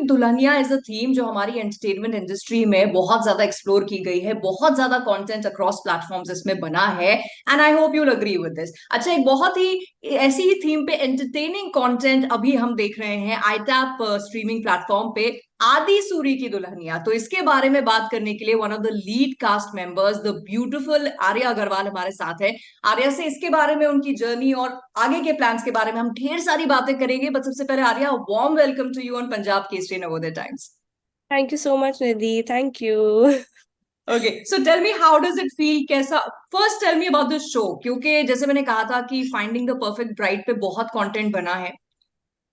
Dulhania is a theme जो हमारी entertainment industry में बहुत ज्यादा एक्सप्लोर की गई है, बहुत ज्यादा कंटेंट अक्रॉस प्लेटफॉर्म्स इसमें बना है, and I hope you'll agree with this. अच्छा, एक बहुत ही ऐसी ही थीम पे एंटरटेनिंग कंटेंट अभी हम देख रहे हैं आईटैप स्ट्रीमिंग प्लेटफॉर्म पे, आदि सूरी की दुल्हनिया। तो इसके बारे में बात करने के लिए one of the lead cast members the beautiful Arya Agarwal हमारे साथ है। आर्या से इसके बारे में, उनकी जर्नी और आगे के प्लान्स के बारे में हम ढेर सारी बातें करेंगे, बट सबसे पहले Arya, warm welcome to you on Punjab Kesari Navodaya times. Thank you so much, Nidhi. Thank you. Okay, so tell me how does it feel, कैसा। First tell me about this show, क्योंकि जैसे मैंने कहा था कि फाइंडिंग द परफेक्ट ब्राइड पे बहुत content बना है।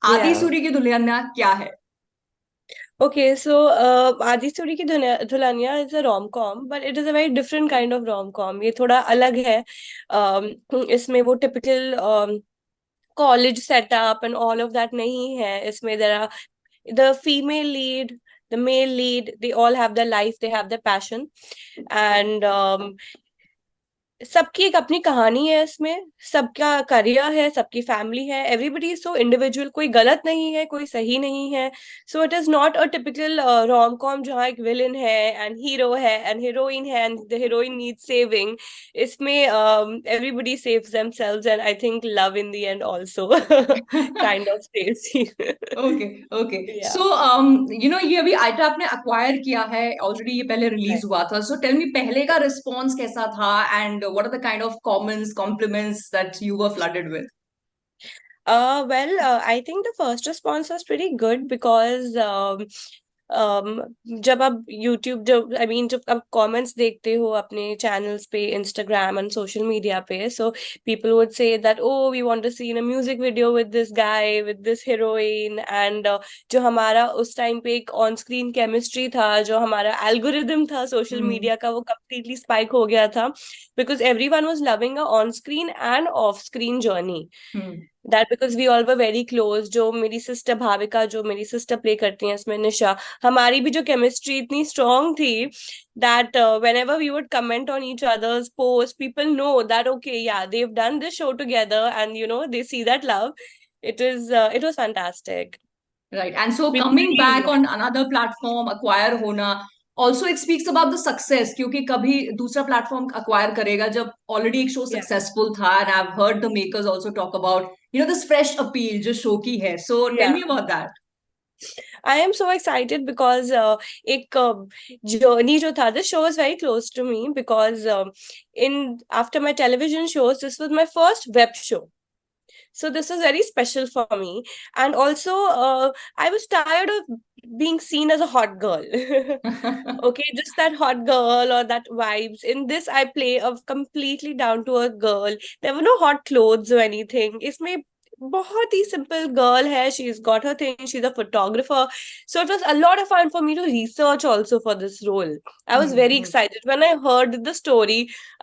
आदि Yeah. सूरी की दुल्हनिया क्या है? Okay, so Adi Suri ki Dulhania is a rom-com, but it is a very different kind of rom-com. ये थोड़ा अलग है. इसमें वो typical college setup and all of that नहीं है. इसमें there are the female lead, the male lead, they all have their life, they have their passion, and सबकी एक अपनी कहानी है इसमें, सबका करियर है, सबकी फैमिली है, एवरीबडी इज सो इंडिविजुअल, कोई गलत नहीं है, कोई सही नहीं है. So it is not a typical rom com जहाँ एक विलन है एंड हीरो है एंड हीरोइन है and the heroine need saving. इसमें everybody saves themselves and I think love in the end also kind of saves. Okay, okay. Yeah. So ये अभी iota आपने acquire किया है ऑलरेडी, ये पहले रिलीज हुआ था। सो टेल मी, पहले का रिस्पॉन्स कैसा था, and what are the kind of comments, compliments that you were flooded with? I think the first response was pretty good because जब आप YouTube, जब जब आप कमेंट्स देखते हो अपने चैनल्स पे, इंस्टाग्राम एंड सोशल मीडिया पे, so people would say that oh we want to see in a music video with this guy, with this heroine, and जो हमारा उस टाइम पे एक ऑन स्क्रीन केमिस्ट्री था, जो हमारा एल्गोरिदम था सोशल हम्म, मीडिया का, वो कम्प्लीटली स्पाइक हो गया था because everyone was loving a on screen and off screen journey. Hmm. That because we all were very close. जो मेरी सिस्टर भाविका, जो मेरी सिस्टर प्ले करती हैं इसमें, निशा, हमारी भी जो केमिस्ट्री इतनी स्ट्रांग थी that whenever we would comment on each other's posts, people know that okay, yeah, they've done this show together, and they see that love. It was fantastic. Right, and so People coming really back on enjoyed. Another platform, acquire होना also it speaks about the success, क्योंकि कभी दूसरा platform acquire करेगा जब already एक show Yeah. Successful था, and I have heard the makers also talk about this fresh appeal जो show की है। So tell Yeah. Me about that. I am so excited because एक journey जो था, this show was very close to me because in after my television shows, this was my first web show. So this was very special for me. And also, I was tired of being seen as a hot girl. Okay, just that hot girl or that vibes. In this, I play a completely down to earth girl. There were no hot clothes or anything. इसमें बहुत ही simple girl है. She's got her thing. She's a photographer. So it was a lot of fun for me to research also for this role. I was very excited when I heard the story.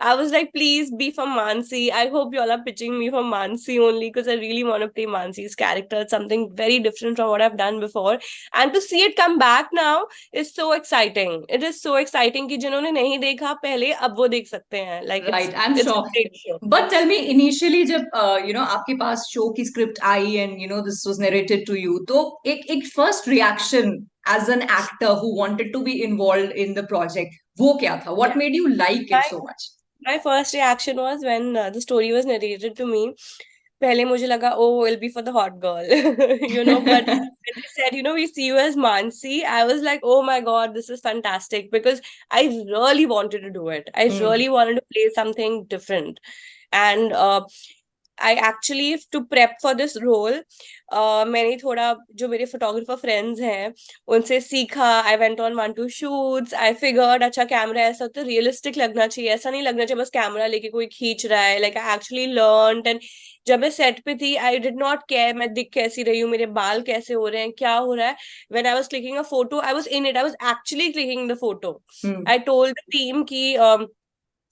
I was like, please be from Mansi. I hope you all are pitching me for Mansi only because I really want to play Mansi's character. It's something very different from what I've done before. And to see it come back now is so exciting. It is so exciting कि जिन्होंने नहीं देखा पहले, अब वो देख सकते हैं. Like right, I am it's a sure. great show. But tell me, initially जब आपके पास शो की स्क्रिप्ट आई and this was narrated to you, तो एक एक first reaction as an actor who wanted to be involve in the project, वो क्या था? What Yeah. Made you like it My so much? my first reaction was when the story was narrated to me. पहले मुझे लगा, oh, it'll be for the hot girl, but when they said, we see you as Mansi, I was like, oh my God, this is fantastic because I really wanted to do it. I really wanted to play something different. And I actually, to prep for this role, मैंने थोड़ा जो मेरे photographer friends हैं उनसे सीखा. I went on 1 2 shoots. I figured अच्छा camera ऐसा तो रियलिस्टिक लगना चाहिए, ऐसा नहीं लगना चाहिए बस कैमरा लेके कोई खींच रहा है. Like I actually learn. And जब मैं सेट पे थी, आई डिड नॉट केयर मैं दिख कैसी रही हूँ, मेरे बाल कैसे हो रहे हैं, क्या हो रहा है. When I was clicking a photo, I was in it, I was actually clicking the photo. I told the team कि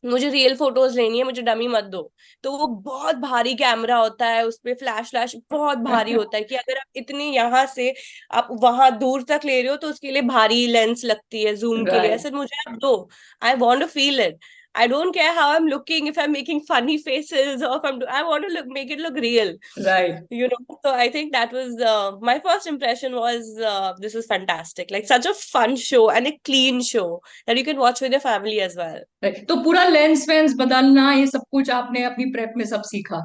मुझे रियल फोटोज लेनी है, मुझे डमी मत दो. तो वो बहुत भारी कैमरा होता है, उस पे फ्लैश फ्लैश बहुत भारी होता है कि अगर आप इतने यहाँ से आप वहां दूर तक ले रहे हो तो उसके लिए भारी लेंस लगती है जूम के लिए. राइट। ऐसे मुझे आप दो, I want to feel it. I don't care how I'm looking, if I'm making funny faces or if I want to make it look real. Right. So I think that was my first impression was this is fantastic. Like such a fun show and a clean show that you can watch with your family as well. Right. तो पूरा lens veins बदलना ये सब कुछ आपने अपनी prep में सब सीखा?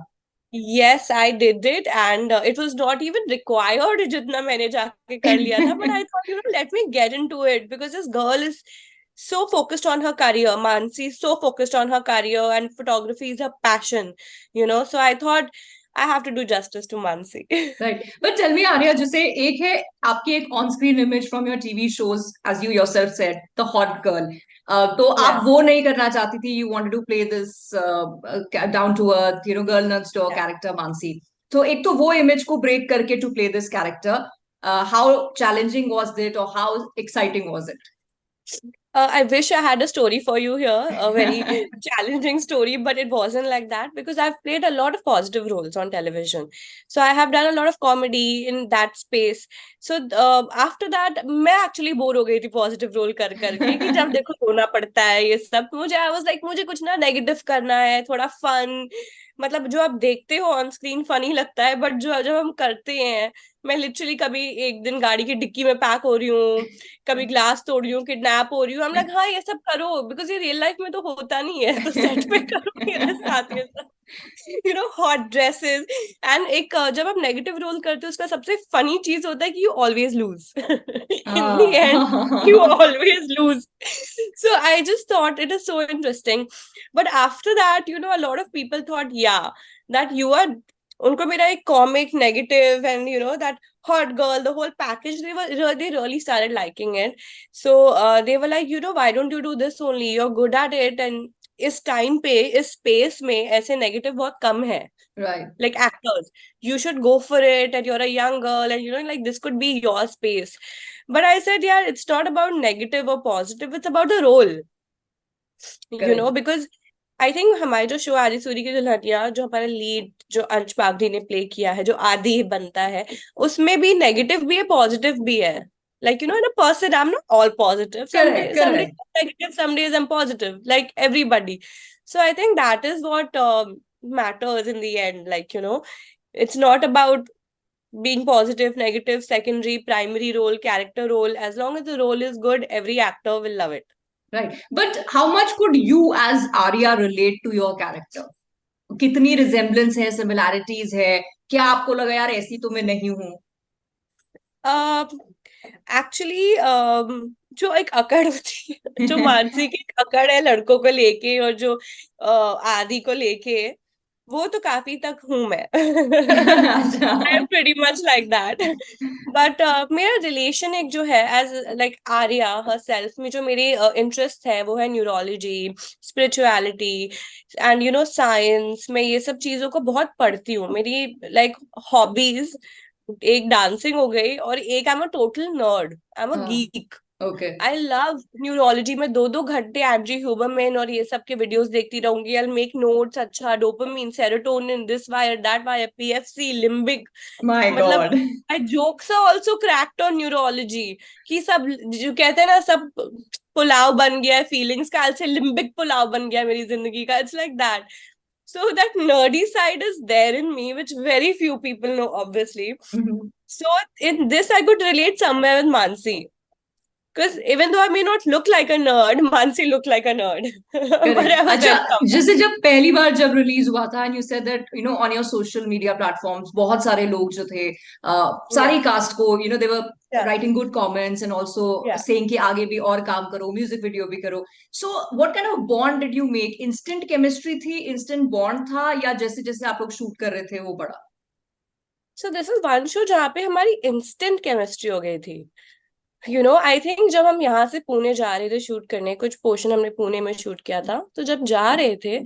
Yes, I did it, and it was not even required जितना मैंने जाके कर लिया था. But I thought, let me get into it because this girl is so focused on her career. Mansi is so focused on her career, and photography is her passion. So I thought I have to do justice to Mansi. Right, but tell me Arya, जैसे एक है आपकी एक on screen image from your TV shows, as you yourself said, the hot girl, तो आप Yeah, वो नहीं करना चाहती थी, you wanted to play this down to earth, girl next door yeah. Character Mansi. तो एक तो वो इमेज को ब्रेक करके to play this character, how challenging was it और how exciting was it? I wish I had a story for you here, a very challenging story, but it wasn't like that because I've played a lot of positive roles on television. So I have done a lot of comedy in that space. So after that, मैं actually bore हो गई थी positive role कर करके कि जब देखो रोना पड़ता है ये सब. मुझे I was like मुझे कुछ ना negative करना है, थोड़ा fun. मतलब जो आप देखते हो ऑन स्क्रीन फनी लगता है, बट जो जब हम करते हैं, मैं लिटरली कभी एक दिन गाड़ी की डिक्की में पैक हो रही हूँ, कभी ग्लास तोड़ रही हूँ, किडनैप हो रही हूँ. हम लोग हाँ ये सब करो बिकॉज ये रियल लाइफ में तो होता नहीं है, तो सेट पे करो मेरे साथ ये सब. Hot dresses. एंड एक जब आप नेगेटिव रोल करते हो उसका सबसे फनी चीज होता है कि you always lose. In the end you always lose. So I just thought it is so interesting. But after that, a lot of people thought, yeah, that you are उनको मेरा एक comic negative and that hot girl, the whole package, they really started liking it. So they were like, why don't you do this only, you're good at it. And इस time पे इस space में ऐसे negative बहुत कम है, right. like actors. You should go for it, and you're a young girl, and like this could be your space. But I said, yeah, it's not about negative or positive, it's about the role. Correct. Because I think हमारे जो show आदि सूरी की दुल्हनिया, जो हमारा lead जो अंश बागड़ी ने play किया है, जो आदि बनता है, उसमें भी नेगेटिव भी है, पॉजिटिव भी है. Like, in a person, I'm not all positive. Correct. Some days correct. I'm negative, some days I'm positive, like everybody. So I think that is what matters in the end. Like, it's not about being positive, negative, secondary, primary role, character role. As long as the role is good, every actor will love it. Right. But how much could you as Arya relate to your character? कितनी resemblance है, similarities है? क्या आपको लगा यार ऐसी तो मैं नहीं हूँ? एक्चुअली जो एक अकड़ होती है, जो मानसी की एक अकड़ है लड़कों को लेके और जो आदि को लेके, वो तो काफी तक हूं मैं. अच्छा. I am pretty much like that. But मेरा रिलेशन एक जो है as like Arya herself में, जो मेरे इंटरेस्ट है वो है न्यूरोलॉजी, स्पिरिचुअलिटी एंड साइंस. मैं ये सब चीजों को बहुत पढ़ती हूँ. मेरी लाइक हॉबीज एक डांसिंग हो गई और एक I am a total nerd, I am a हाँ. Geek. Okay. I love neurology में 2-2 घंटे एंड्री ह्यूबरमैन और ये सब के वीडियोस देखती रहूंगी. I make notes. अच्छा, dopamine, serotonin, this wire, that wire, PFC, limbic. My मतलब god. I jokes are also cracked on neurology कि सब जो कहते हैं ना, सब पुलाव बन गया है फीलिंग्स का, आज से लिम्बिक पुलाव बन गया है मेरी जिंदगी का. It's like that. So that nerdy side is there in me, which very few people know, obviously. So in this, I could relate somewhere with Mansi. Because even though I may not look like a nerd, Mansi looked like a nerd. But correct. I was अच्छा, very comfortable. जैसे जब पहली बार जब release हुआ था, and you said that on your social media platforms बहुत सारे लोग जो थे, सारी Yeah, कास्ट को, दे वर yeah, writing good comments and also yeah. Saying कि आगे भी और काम करो, म्यूजिक वीडियो भी करो. So what kind of bond did you make? Instant chemistry थी, इंस्टेंट बॉन्ड था, या जैसे जैसे आप लोग शूट कर रहे थे वो बड़ा? So this is one show जहाँ पे हमारी instant chemistry हो गई थी. I think जब हम यहाँ से पुणे जा रहे थे शूट करने, कुछ पोर्शन हमने पुणे में शूट किया था, तो जब जा रहे थे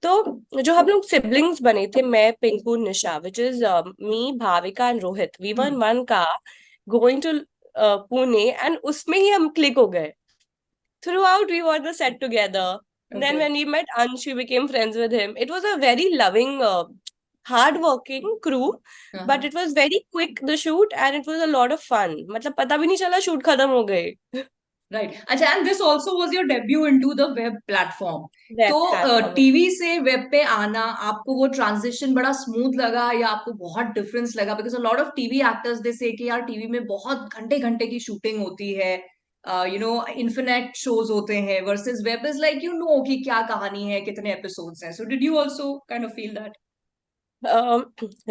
तो जो हम लोग सिबलिंग्स बने थे, मैं, Pinku, Nisha, which is me, Bhavika and Rohit, we one one का गोइंग टू पुणे, एंड उसमें ही हम क्लिक हो गए. Throughout we were the set together. Then okay. when we met Ansh, we became friends with him. It was a very loving, hard working crew, but it was very quick the shoot and it was a lot of fun. मतलब पता भी नहीं चला shoot खत्म हो गए. Right, अच्छा, and this also was your debut into the web platform. Web तो प्लेटफॉर्म। टीवी से वेब पे आना, आपको वो ट्रांजिशन बड़ा स्मूथ लगा या आपको बहुत डिफरेंस लगा? Because a lot of TV actors they से कि यार टीवी में बहुत घंटे घंटे की शूटिंग होती है, इन्फिनेट शोज होते हैं, versus web is like you know कि क्या कहानी है, कितने एपिसोड्स हैं। So did you also kind of feel that?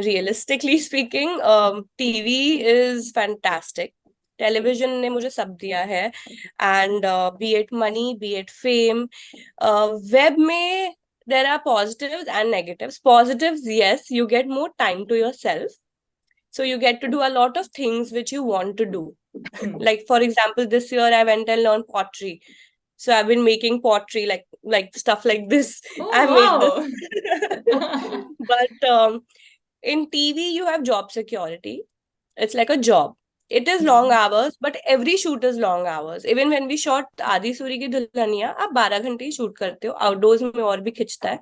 Realistically speaking, TV is fantastic. Television ने मुझे सब दिया है, and B it money, B it fame, web में there are positives and negatives. Positives, yes, you get more time to yourself. So you get to do a lot of things which you want to do. Like for example, this year I went and learned pottery. So I've been making pottery, like stuff like this. Oh I made wow. this. But in TV, you have job security. It's like a job. It is long hours, but every shoot is long hours. Even when we shot आदि सूरी की दुल्हनिया, आप 12 घंटे ही shoot करते हो, outdoors में और भी खिंचता है,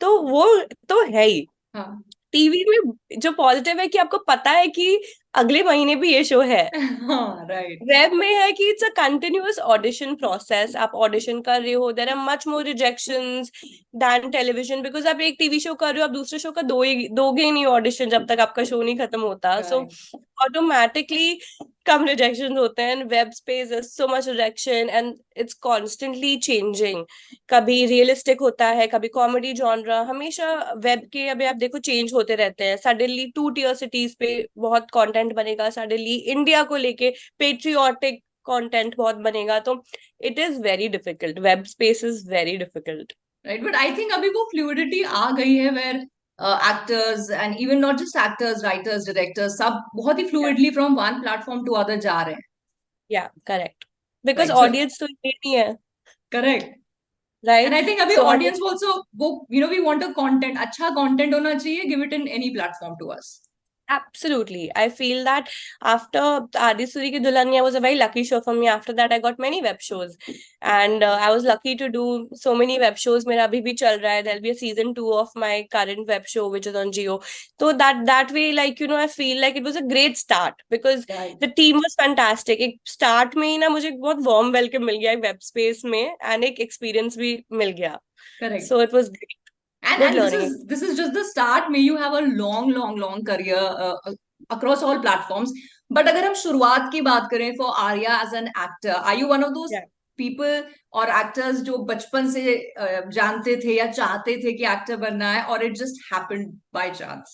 तो वो तो है ही। हाँ। टीवी में जो पॉजिटिव है कि आपको पता है कि अगले महीने भी ये शो है। हाँ, राइट। वेब में है कि it's a continuous audition process, आप ऑडिशन कर रहे हो, there are much more rejections than television, because आप एक टीवी शो कर रहे हो, आप दूसरे शो का दोगे ही नहीं ऑडिशन जब तक आपका शो नहीं खत्म होता। सो ऑटोमेटिकली कम रिजेक्शन होते हैं। Web space is so much rejection and it's constantly changing. कभी रियलिस्टिक होता है, कभी कॉमेडी जॉनरा, हमेशा वेब के अभी आप देखो चेंज होते रहते हैं। सडनली 2 टियर सिटीज पे बहुत कंटेंट बनेगा, सडनली इंडिया को लेके पेट्रियोटिक कंटेंट बहुत बनेगा, तो it is very difficult. Web space is very difficult. Right, but I think अभी वो फ्लूइडिटी आ गई है where actors and even not just actors, writers, directors, सब बहुत ही fluidly from one platform to other जा रहे हैं। Yeah correct, because right, so audience तो ये नहीं है। Correct. And right, I think अभी सो ऑडियंस ऑल्सो वो वी वांट अ कंटेंट, अच्छा कंटेंट होना चाहिए, give it in any platform to us. absolutely. I feel that after Adi Suri Ki Dulhania was a very lucky show for me. After that, I got many web shows. And I was lucky to do so many web shows. Mera abhi bhi chal raha hai. There'll be a season 2 of my current web show, which is on Geo. So that way, like, you know, I feel like it was a great start because right, the team was fantastic. एक start में ही ना मुझे बहुत warm welcome मिल गया web space में, and एक experience भी मिल गया. Correct. So it was great. Good And learning. this is just the start. May you have a long career across all platforms. But अगर हम शुरुआत की बात करें for Arya as an actor, are you one of those Yeah. people और actors जो बचपन से जानते थे या चाहते थे कि एक्टर बनना है, or it just happened by chance?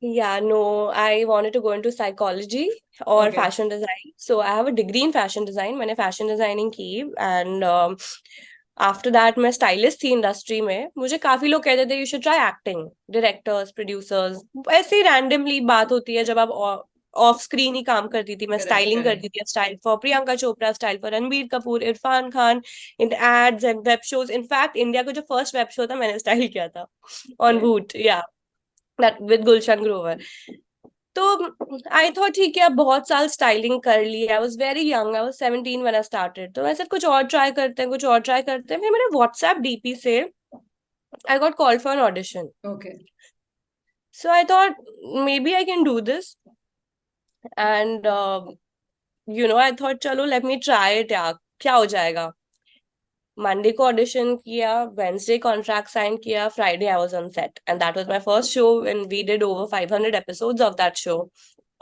Yeah, no, I wanted to go into psychology or Okay. fashion design. So I have a degree in fashion design. मैंने fashion designing की, and after that मैं stylist थी industry में। मुझे काफी लोग कहते थे you should try acting, directors, producers। ऐसे ही randomly बात होती है जब आप ऑफ स्क्रीन ही काम करती थी। मैं Correct, स्टाइलिंग correct. करती थी, style for Priyanka Chopra, style for Ranbir Kapoor, Irrfan Khan, in ads and web shows. In fact India का जो फर्स्ट वेब शो था मैंने स्टाइल किया था ऑन Right. वूट, या that with Gulshan Grover. तो आई थॉट ठीक है, अब बहुत साल स्टाइलिंग कर ली। I was very young, I was 17 when I started. तो ऐसे कुछ और ट्राई करते हैं, कुछ और ट्राई करते हैं। फिर मैंने व्हाट्सएप डीपी से I got called for an audition. Okay. So I thought maybe I can do this, and I thought चलो लेट मी ट्राई इट, या क्या हो जाएगा। मंडे को ऑडिशन किया, वेंसडे कॉन्ट्रैक्ट साइन किया, Friday I was on set, and that was my first show and we did over 500 episodes of that show.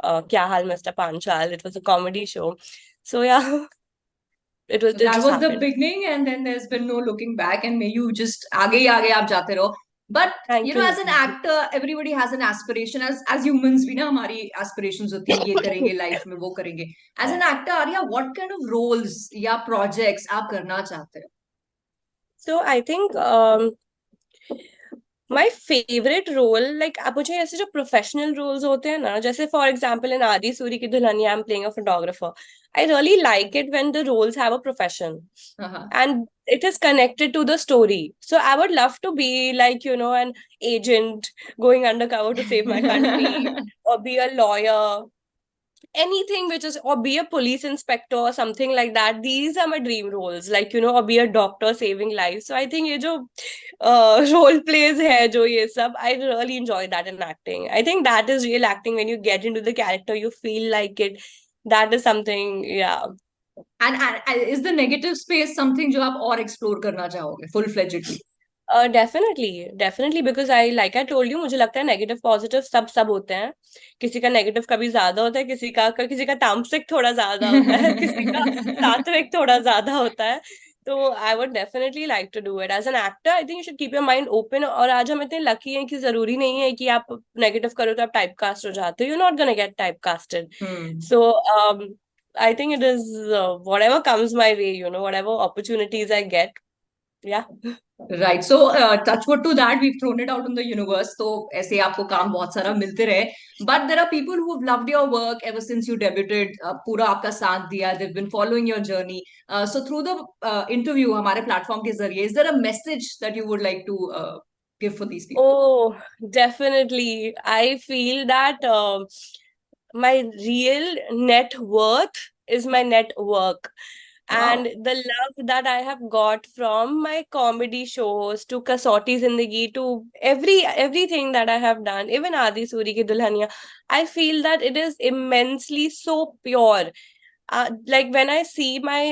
क्या हाल mister Panchal, it was a comedy show. सो या So it that just was the happened. beginning, and then there's been no looking back, and may you just आगे आप जाते रहो. But Thank as an you. actor, everybody has an aspiration. As humans भी ना हमारी aspirations होती हैं, ये करेंगे life में, वो करेंगे. As Yeah. an actor, Arya, what kind of roles या projects आप करना चाहते हो? So I think my favourite role, like आप मुझे ऐसे जो प्रोफेशनल रोल्स होते हैं ना, जैसे for example in Aadi Suri ki Dulhaniya I am playing a photographer, I really like it when the roles have a profession हाँ, and it is connected to the story. So I would love to be like, an agent going undercover to save my country, हाँ. or be a lawyer, anything which is, or be a police inspector or something like that. These are my dream roles, like, or be a doctor saving lives. So I think ये जो role plays है, जो ये सब, I really enjoy that in acting. I think that is real acting, when you get into the character, you feel like it. That is something, yeah. And is the negative space something जो आप और explore करना चाहोगे full फ्लेजेडली? Definitely definitely, because I like I told you, मुझे लगता है negative positive सब सब होते हैं। किसी का नेगेटिव कभी ज्यादा होता है, किसी का तामसिक थोड़ा ज्यादा होता है, किसी का सात्विक थोड़ा ज्यादा होता है। तो I would definitely like to do it as an actor. I think you should keep your mind open. और आज हम इतने लकी हैं कि जरूरी नहीं है कि आप नेगेटिव करो तो आप टाइप कास्ट हो जाते हो। You not gonna get type casted. Hmm. So I think it is whatever comes my way, you know, whatever opportunities I get. Yeah. Right, so touch wood to that we thrown it out in the universe, तो ऐसे आपको काम बहुत सारा मिलते रहे। But there are people who have loved your work ever since you debuted, पूरा आपका साथ दिया, they have been following your journey. So through the interview हमारे प्लेटफॉर्म के जरिए, is there a message that you would like to give for these people? Oh, definitely. I feel that my real net worth is my network. And wow. the love that I have got from my comedy shows to Kasauti Zindagi to everything that I have done, even Adi Suri ki Dulhania, I feel that it is immensely so pure. Like when I see my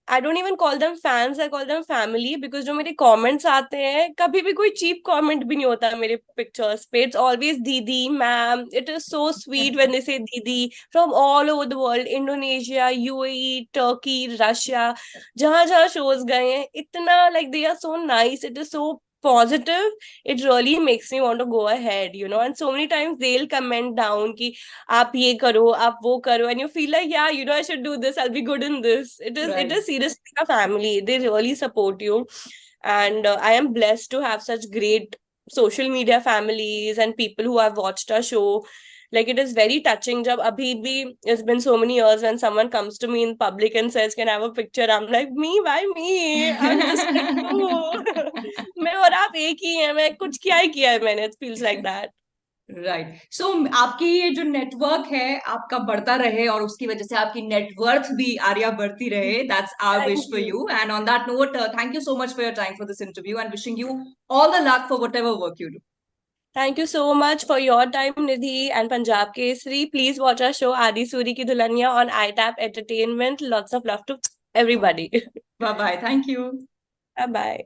I don't even call them fans, I call them family, because जो मेरे comments आते हैं कभी भी कोई cheap comment भी नहीं होता मेरे पिक्चर्स पे। इट्स ऑलवेज दीदी, ma'am. It is so sweet when they say दीदी from all over the world, Indonesia, UAE, Turkey, Russia, जहां जहां शोज गए हैं, इतना like they are so nice, it is so positive. It really makes me want to go ahead, you know. And so many times they'll comment down कि आप ये करो, आप वो करो, and you feel like, yeah, you know, I should do this, I'll be good in this. It is right. seriously a family. They really support you. And I am blessed to have such great social media families and people who have watched our show. Like it is very touching jab abhi bhi, it's been so many years, when someone comes to me in public and says, can I have a picture, I'm like, me, why me, I'm just like you. मैं और आप एक ही हैं, मैं कुछ क्या ही किया है मैंने, it feels like that. Right, so आपकी ये जो नेटवर्क है आपका बढ़ता रहे, और उसकी वजह से आपकी नेटवर्थ भी आर्या बढ़ती रहे, that's our wish Thank for you. You. And on that note, thank you so much for your time for this interview, and wishing you all the luck for whatever work you do. Thank you so much for your time, Nidhi and Punjab Kesari. Please watch our show Adi Suri Ki Dulhania on iTap Entertainment. Lots of love to everybody. Bye bye, thank you. Bye bye.